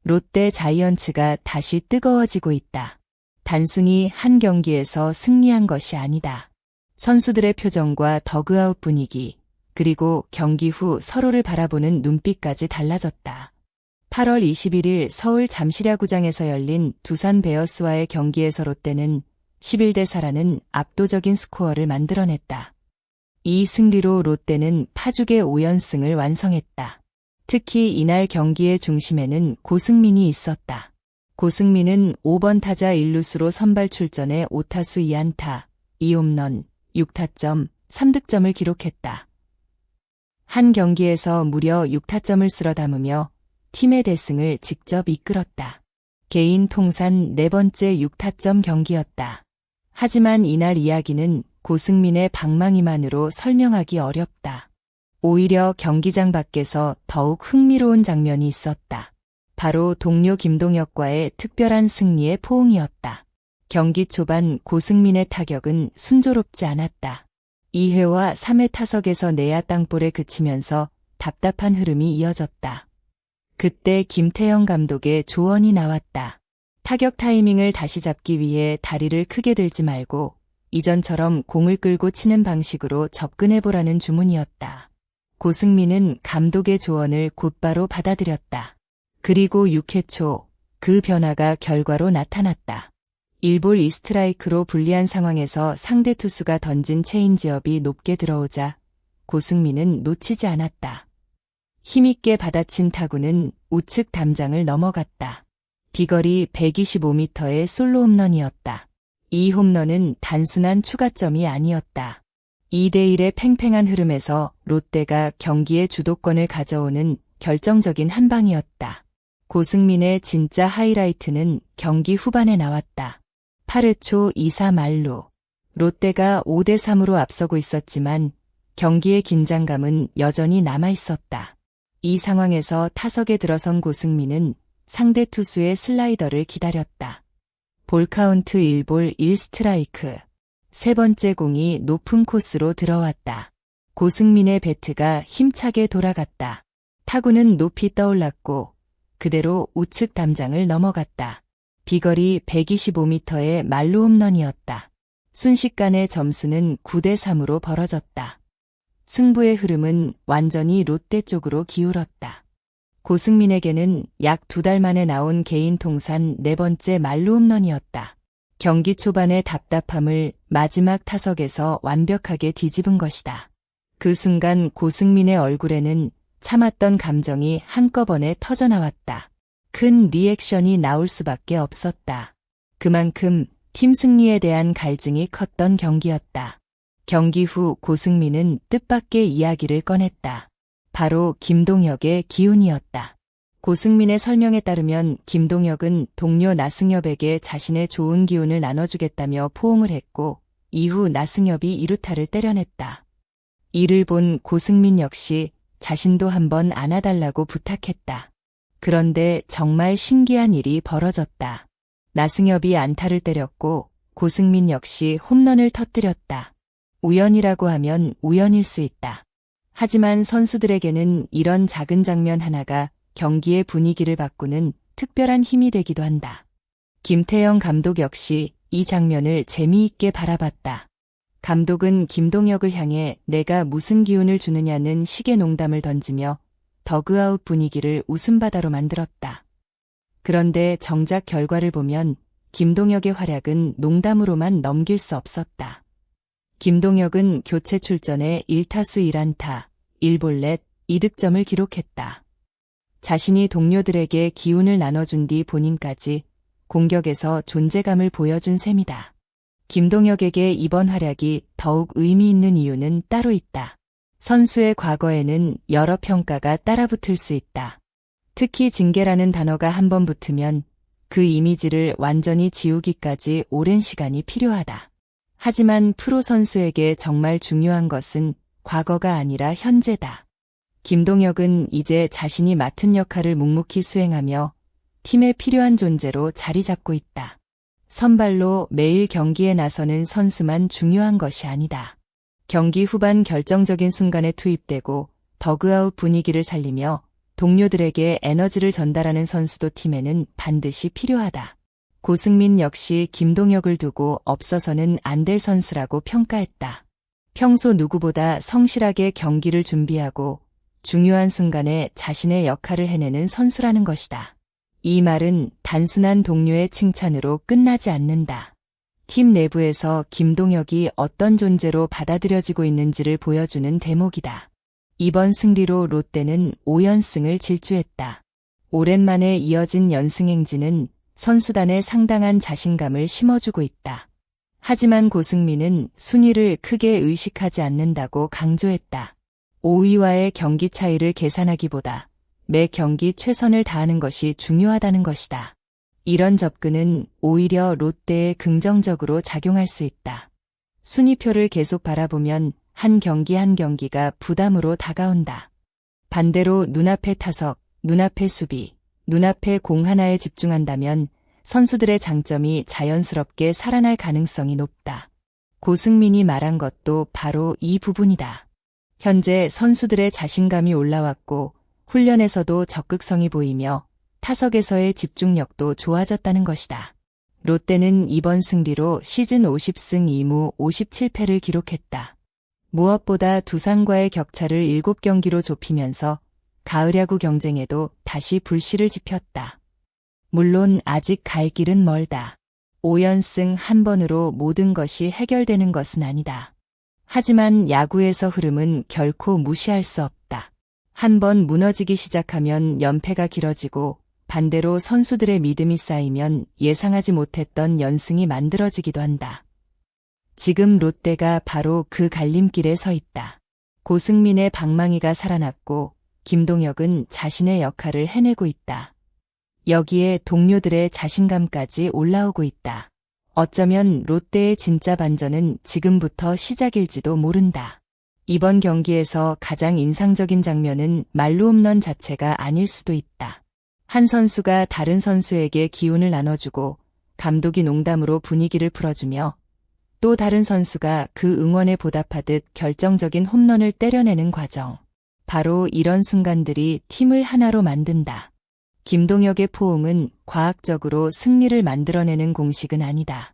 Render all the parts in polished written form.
롯데 자이언츠가 다시 뜨거워지고 있다. 단순히 한 경기에서 승리한 것이 아니다. 선수들의 표정과 더그아웃 분위기, 그리고 경기 후 서로를 바라보는 눈빛까지 달라졌다. 8월 21일 서울 잠실야구장에서 열린 두산 베어스와의 경기에서 롯데는 11대 4라는 압도적인 스코어를 만들어냈다. 이 승리로 롯데는 파죽의 5연승을 완성했다. 특히 이날 경기의 중심에는 고승민이 있었다. 고승민은 5번 타자 1루수로 선발 출전해 5타수 2안타, 2홈런, 6타점, 3득점을 기록했다. 한 경기에서 무려 6타점을 쓸어 담으며 팀의 대승을 직접 이끌었다. 개인 통산 4번째 6타점 경기였다. 하지만 이날 이야기는 고승민의 방망이만으로 설명하기 어렵다. 오히려 경기장 밖에서 더욱 흥미로운 장면이 있었다. 바로 동료 김동혁과의 특별한 승리의 포옹이었다. 경기 초반 고승민의 타격은 순조롭지 않았다. 2회와 3회 타석에서 내야 땅볼에 그치면서 답답한 흐름이 이어졌다. 그때 김태형 감독의 조언이 나왔다. 타격 타이밍을 다시 잡기 위해 다리를 크게 들지 말고 이전처럼 공을 끌고 치는 방식으로 접근해보라는 주문이었다. 고승민은 감독의 조언을 곧바로 받아들였다. 그리고 6회 초, 그 변화가 결과로 나타났다. 1볼 2스트라이크로 불리한 상황에서 상대 투수가 던진 체인지업이 높게 들어오자 고승민은 놓치지 않았다. 힘있게 받아친 타구는 우측 담장을 넘어갔다. 비거리 125m의 솔로 홈런이었다. 이 홈런은 단순한 추가점이 아니었다. 2대1의 팽팽한 흐름에서 롯데가 경기의 주도권을 가져오는 결정적인 한 방이었다. 고승민의 진짜 하이라이트는 경기 후반에 나왔다. 8회 초 2사 말루. 롯데가 5대3으로 앞서고 있었지만 경기의 긴장감은 여전히 남아있었다. 이 상황에서 타석에 들어선 고승민은 상대 투수의 슬라이더를 기다렸다. 볼카운트 1볼 1스트라이크. 세 번째 공이 높은 코스로 들어왔다. 고승민의 배트가 힘차게 돌아갔다. 타구는 높이 떠올랐고 그대로 우측 담장을 넘어갔다. 비거리 125m의 말루 홈런이었다. 순식간에 점수는 9대3으로 벌어졌다. 승부의 흐름은 완전히 롯데 쪽으로 기울었다. 고승민에게는 약 2달 만에 나온 개인 통산 4번째 말루 홈런이었다. 경기 초반의 답답함을 마지막 타석에서 완벽하게 뒤집은 것이다. 그 순간 고승민의 얼굴에는 참았던 감정이 한꺼번에 터져나왔다. 큰 리액션이 나올 수밖에 없었다. 그만큼 팀 승리에 대한 갈증이 컸던 경기였다. 경기 후 고승민은 뜻밖의 이야기를 꺼냈다. 바로 김동혁의 기운이었다. 고승민의 설명에 따르면 김동혁은 동료 나승엽에게 자신의 좋은 기운을 나눠주겠다며 포옹을 했고 이후 나승엽이 2루타를 때려냈다. 이를 본 고승민 역시 자신도 한번 안아달라고 부탁했다. 그런데 정말 신기한 일이 벌어졌다. 나승엽이 안타를 때렸고 고승민 역시 홈런을 터뜨렸다. 우연이라고 하면 우연일 수 있다. 하지만 선수들에게는 이런 작은 장면 하나가 경기의 분위기를 바꾸는 특별한 힘이 되기도 한다. 김태형 감독 역시 이 장면을 재미있게 바라봤다. 감독은 김동혁을 향해 내가 무슨 기운을 주느냐는 식의 농담을 던지며 더그아웃 분위기를 웃음바다로 만들었다. 그런데 정작 결과를 보면 김동혁의 활약은 농담으로만 넘길 수 없었다. 김동혁은 교체 출전에 1타수 1안타, 1볼넷, 2득점을 기록했다. 자신이 동료들에게 기운을 나눠준 뒤 본인까지 공격에서 존재감을 보여준 셈이다. 김동혁에게 이번 활약이 더욱 의미 있는 이유는 따로 있다. 선수의 과거에는 여러 평가가 따라붙을 수 있다. 특히 징계라는 단어가 한번 붙으면 그 이미지를 완전히 지우기까지 오랜 시간이 필요하다. 하지만 프로 선수에게 정말 중요한 것은 과거가 아니라 현재다. 김동혁은 이제 자신이 맡은 역할을 묵묵히 수행하며 팀에 필요한 존재로 자리 잡고 있다. 선발로 매일 경기에 나서는 선수만 중요한 것이 아니다. 경기 후반 결정적인 순간에 투입되고 더그아웃 분위기를 살리며 동료들에게 에너지를 전달하는 선수도 팀에는 반드시 필요하다. 고승민 역시 김동혁을 두고 없어서는 안 될 선수라고 평가했다. 평소 누구보다 성실하게 경기를 준비하고 중요한 순간에 자신의 역할을 해내는 선수라는 것이다. 이 말은 단순한 동료의 칭찬으로 끝나지 않는다. 팀 내부에서 김동혁이 어떤 존재로 받아들여지고 있는지를 보여주는 대목이다. 이번 승리로 롯데는 5연승을 질주했다. 오랜만에 이어진 연승 행진은 선수단에 상당한 자신감을 심어주고 있다. 하지만 고승민은 순위를 크게 의식하지 않는다고 강조했다. 5위와의 경기 차이를 계산하기보다 매 경기 최선을 다하는 것이 중요하다는 것이다. 이런 접근은 오히려 롯데에 긍정적으로 작용할 수 있다. 순위표를 계속 바라보면 한 경기 한 경기가 부담으로 다가온다. 반대로 눈앞의 타석, 눈앞의 수비, 눈앞의 공 하나에 집중한다면 선수들의 장점이 자연스럽게 살아날 가능성이 높다. 고승민이 말한 것도 바로 이 부분이다. 현재 선수들의 자신감이 올라왔고 훈련에서도 적극성이 보이며 타석에서의 집중력도 좋아졌다는 것이다. 롯데는 이번 승리로 시즌 50승 2무 57패를 기록했다. 무엇보다 두산과의 격차를 7경기로 좁히면서 가을 야구 경쟁에도 다시 불씨를 지폈다. 물론 아직 갈 길은 멀다. 5연승 한 번으로 모든 것이 해결되는 것은 아니다. 하지만 야구에서 흐름은 결코 무시할 수 없다. 한 번 무너지기 시작하면 연패가 길어지고 반대로 선수들의 믿음이 쌓이면 예상하지 못했던 연승이 만들어지기도 한다. 지금 롯데가 바로 그 갈림길에 서 있다. 고승민의 방망이가 살아났고 김동혁은 자신의 역할을 해내고 있다. 여기에 동료들의 자신감까지 올라오고 있다. 어쩌면 롯데의 진짜 반전은 지금부터 시작일지도 모른다. 이번 경기에서 가장 인상적인 장면은 말루 홈런 자체가 아닐 수도 있다. 한 선수가 다른 선수에게 기운을 나눠주고 감독이 농담으로 분위기를 풀어주며 또 다른 선수가 그 응원에 보답하듯 결정적인 홈런을 때려내는 과정. 바로 이런 순간들이 팀을 하나로 만든다. 김동혁의 포옹은 과학적으로 승리를 만들어내는 공식은 아니다.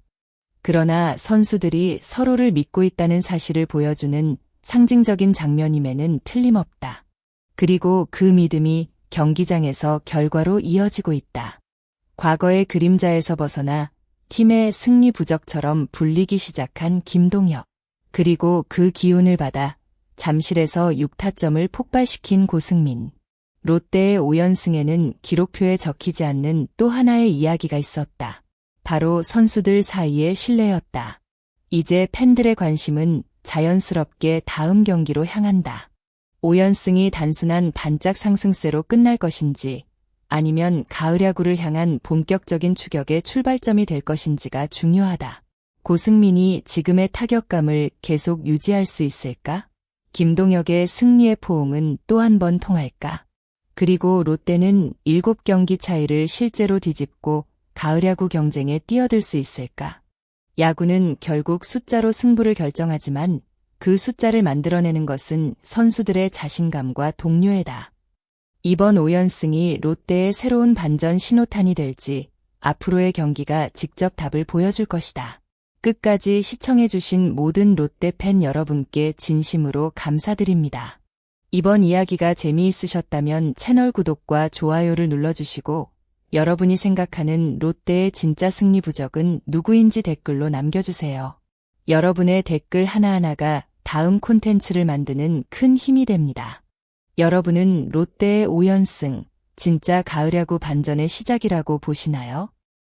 그러나 선수들이 서로를 믿고 있다는 사실을 보여주는 상징적인 장면임에는 틀림없다. 그리고 그 믿음이 경기장에서 결과로 이어지고 있다. 과거의 그림자에서 벗어나 팀의 승리 부적처럼 불리기 시작한 김동혁. 그리고 그 기운을 받아 잠실에서 6타점을 폭발시킨 고승민. 롯데의 5연승에는 기록표에 적히지 않는 또 하나의 이야기가 있었다. 바로 선수들 사이의 신뢰였다. 이제 팬들의 관심은 자연스럽게 다음 경기로 향한다. 5연승이 단순한 반짝 상승세로 끝날 것인지 아니면 가을 야구를 향한 본격적인 추격의 출발점이 될 것인지가 중요하다. 고승민이 지금의 타격감을 계속 유지할 수 있을까? 김동혁의 승리의 포옹은 또 한 번 통할까? 그리고 롯데는 7경기 차이를 실제로 뒤집고 가을 야구 경쟁에 뛰어들 수 있을까? 야구는 결국 숫자로 승부를 결정하지만 그 숫자를 만들어내는 것은 선수들의 자신감과 동료애다. 이번 5연승이 롯데의 새로운 반전 신호탄이 될지 앞으로의 경기가 직접 답을 보여줄 것이다. 끝까지 시청해주신 모든 롯데 팬 여러분께 진심으로 감사드립니다. 이번 이야기가 재미있으셨다면 채널 구독과 좋아요를 눌러주시고 여러분이 생각하는 롯데의 진짜 승리 부적은 누구인지 댓글로 남겨주세요. 여러분의 댓글 하나하나가 다음 콘텐츠를 만드는 큰 힘이 됩니다. 여러분은 롯데의 5연승, 진짜 가을 야구 반전의 시작이라고 보시나요?